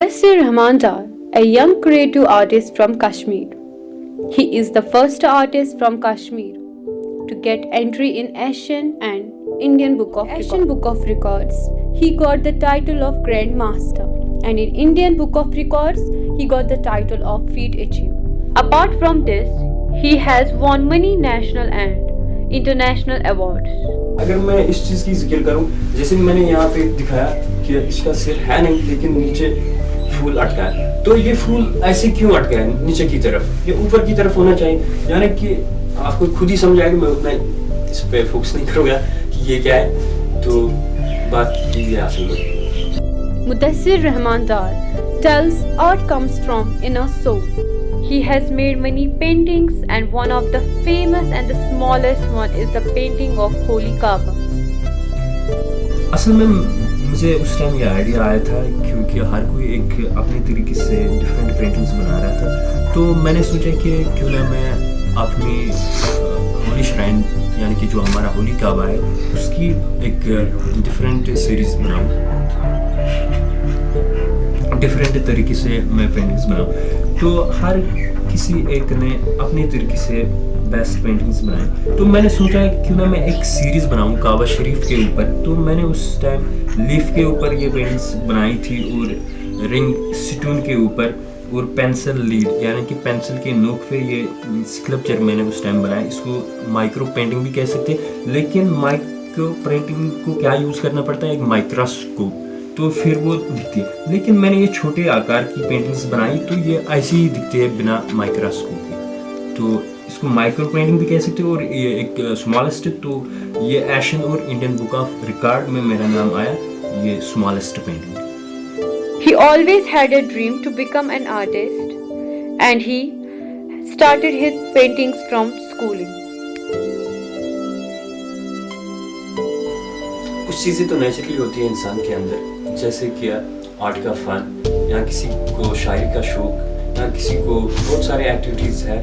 Mudassir Rahman Dar, a young creative artist from Kashmir. He is the first artist from Kashmir to get entry in Asian and Indian Book of Records. He got the title of Grand Master, and in Indian Book of Records, he got the title of Feat Achieve. Apart from this, he has won many national and international awards. अगर मैं इस चीज़ की जिक्र करूं, जैसे मैंने यहाँ पे दिखाया कि इसका सिर है नहीं लेकिन नीचे फूल अटका है, तो ये फूल ऐसे क्यों अटका है नीचे की तरफ, ये ऊपर की तरफ होना चाहिए। यानी कि आपको खुद ही समझ आएगा, मैं उतना इस पे फोकस नहीं करूँगा कि ये क्या है, तो बात ये असल में। Mudassir Rahman Dar tells art comes from inner soul. He has made many paintings and one of the famous and the smallest one is the painting of Holy Kaaba. असल में मुझे उस टाइम ये आइडिया आया था क्योंकि हर कोई एक अपने तरीके से डिफरेंट पेंटिंग्स बना रहा था, तो मैंने सोचा कि क्यों ना मैं अपनी होली श्राइन यानी कि जो हमारा होली काबा है उसकी एक डिफरेंट सीरीज बनाऊँ, डिफरेंट तरीके से मैं पेंटिंग्स बनाऊँ। तो हर किसी एक ने अपने तरीके से बेस्ट पेंटिंग्स बनाए, तो मैंने सोचा क्यों ना मैं एक सीरीज़ बनाऊँ काबा शरीफ के ऊपर। तो मैंने उस टाइम लीफ के ऊपर ये पेंटिंग्स बनाई थी और रिंग स्टोन के ऊपर और पेंसिल लीड यानी कि पेंसिल के नोक पे ये स्कल्पचर मैंने उस टाइम बनाया। इसको माइक्रो पेंटिंग भी कह सकते हैं, लेकिन माइक्रो पेंटिंग को क्या यूज़ करना पड़ता है, एक माइक्रोस्कोप, तो फिर वो दिखती है। लेकिन मैंने ये छोटे आकार की पेंटिंग्स बनाई तो ये ऐसे ही दिखती है बिना माइक्रोस्कोप के, तो इसको माइक्रो पेंटिंग भी कह सकते हो। और ये एक स्मॉलेस्ट, तो ये एशियन और इंडियन बुक ऑफ रिकॉर्ड में मेरा नाम आया, ये smallest painting. He always had a dream to become an artist and he started his paintings from schooling. कुछ चीज़ें तो नेचुरली होती है इंसान के अंदर, जैसे कि आर्ट का फन या किसी को शायरी का शौक या किसी को बहुत सारे एक्टिविटीज़ है,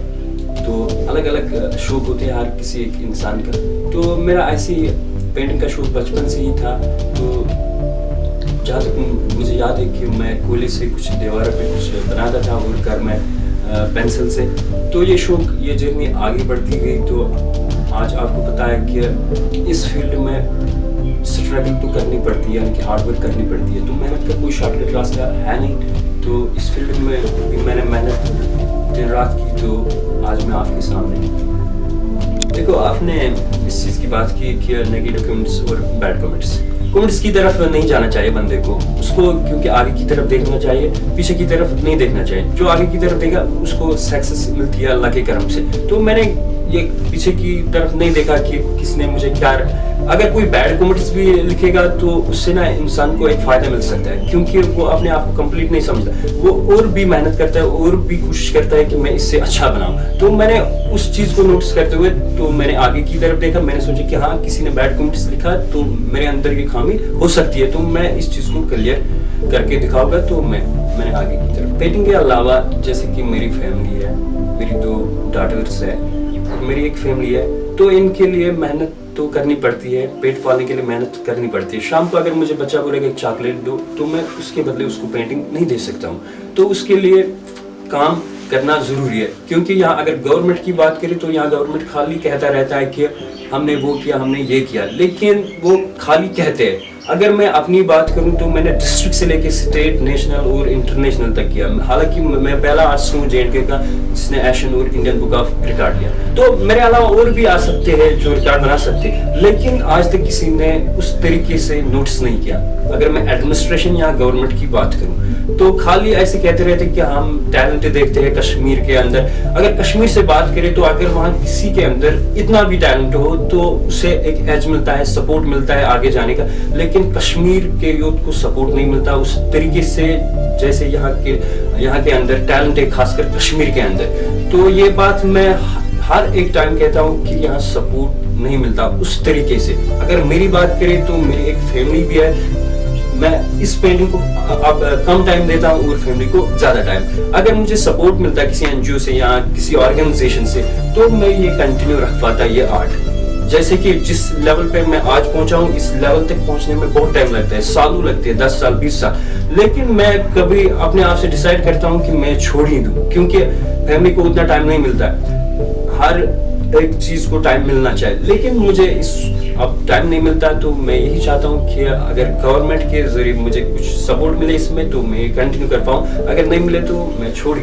तो अलग अलग शौक होते हैं हर किसी एक इंसान का। तो मेरा ऐसी पेंटिंग का शौक बचपन से ही था। तो जहाँ तक मुझे याद है कि मैं कोयले से कुछ दीवार पे कुछ बनाता था और घर में पेंसिल से, तो ये शौक ये जर्नी आगे बढ़ती गई। तो आज आपको पता है कि इस फील्ड में स्ट्रगल तो करनी पड़ती है, यानी कि हार्ड वर्क करनी पड़ती है। तो मेहनत का कोई शॉर्टकट रास्ता है नहीं, तो इस फील्ड में भी मैंने मेहनत दिन रात की, तो आज मैं आपके सामने। देखो, आपने इस चीज़ की बात की कि नेगेटिव कमेंट्स और बैड कमेंट्स की तरफ नहीं जाना चाहिए बंदे को, उसको क्योंकि आगे की तरफ देखना चाहिए, पीछे की तरफ नहीं देखना चाहिए। जो आगे की तरफ देगा उसको सक्सेस मिलती है अल्लाह के करम से। तो मैंने ये पीछे की तरफ नहीं देखा कि किसने मुझे क्या, अगर कोई बैड कमेंट्स भी लिखेगा तो उससे ना इंसान को एक फ़ायदा मिल सकता है, क्योंकि वो अपने आप को कंप्लीट नहीं समझता, वो और भी मेहनत करता है और भी कोशिश करता है कि मैं इससे अच्छा बनाऊं। तो मैंने उस चीज़ को नोटिस करते हुए तो मैंने आगे की तरफ देखा, मैंने सोचा कि हाँ, किसी ने बैड कमेंट्स लिखा तो मेरे अंदर ये खामी हो सकती है, तो मैं इस चीज़ को क्लियर करके दिखाऊंगा। तो मैंने आगे की तरफ पेंटिंग के अलावा जैसे कि मेरी फैमिली है, मेरी 2 डॉटर्स है, मेरी एक फैमिली है, तो इनके लिए मेहनत तो करनी पड़ती है, पेट पालने के लिए मेहनत करनी पड़ती है। शाम को अगर मुझे बच्चा बोलेगा एक चॉकलेट दो, तो मैं उसके बदले उसको पेंटिंग नहीं दे सकता हूँ। तो उसके लिए काम करना ज़रूरी है, क्योंकि यहाँ अगर गवर्नमेंट की बात करें तो यहाँ गवर्नमेंट खाली कहता रहता है कि हमने वो किया, हमने ये किया, लेकिन वो खाली कहते हैं। अगर मैं अपनी बात करूं तो मैंने डिस्ट्रिक्ट से लेके स्टेट, नेशनल और इंटरनेशनल तक किया। हालांकि मैं पहला आर्टिस्ट हूँ J&K का जिसने एशियन और इंडियन बुक ऑफ रिकॉर्ड लिया। तो मेरे अलावा और भी आ सकते हैं जो रिकॉर्ड बना सकते, लेकिन आज तक किसी ने उस तरीके से नोटिस नहीं किया। अगर मैं एडमिनिस्ट्रेशन या गवर्नमेंट की बात करूँ तो खाली ऐसे कहते रहते कि हम टैलेंट देखते हैं कश्मीर के अंदर। अगर कश्मीर से बात करें तो अगर वहाँ किसी के अंदर इतना भी टैलेंट हो तो उसे एक एज मिलता है, सपोर्ट मिलता है आगे जाने का, लेकिन कश्मीर के यूथ को सपोर्ट नहीं मिलता उस तरीके से जैसे यहाँ के अंदर टैलेंट है, खासकर कश्मीर के अंदर। तो ये बात मैं हर एक टाइम कहता हूँ कि यहाँ सपोर्ट नहीं मिलता उस तरीके से। अगर मेरी बात करें तो मेरी एक फैमिली भी है, मैं इस पेंटिंग को अब कम टाइम देता हूँ और फैमिली को ज़्यादा टाइम। अगर मुझे सपोर्ट मिलता है किसी NGO से या किसी ऑर्गेनाइजेशन से तो मैं ये कंटिन्यू रख पाता ये आर्ट। जैसे कि जिस लेवल पे मैं आज पहुंचा हूँ, इस लेवल तक पहुंचने में बहुत टाइम लगता है, सालों लगते हैं, 10 साल 20 साल, लेकिन मैं कभी अपने आप से डिसाइड करता हूँ कि मैं छोड़ ही दूँ, क्योंकि फैमिली को उतना टाइम नहीं मिलता है, हर एक चीज को टाइम मिलना चाहिए, लेकिन मुझे अब टाइम नहीं मिलता, तो मैं यही चाहता हूँ कि अगर गवर्नमेंट के जरिए मुझे कुछ सपोर्ट मिले इसमें तो मैं कंटिन्यू कर पाऊँ, अगर नहीं मिले तो मैं छोड़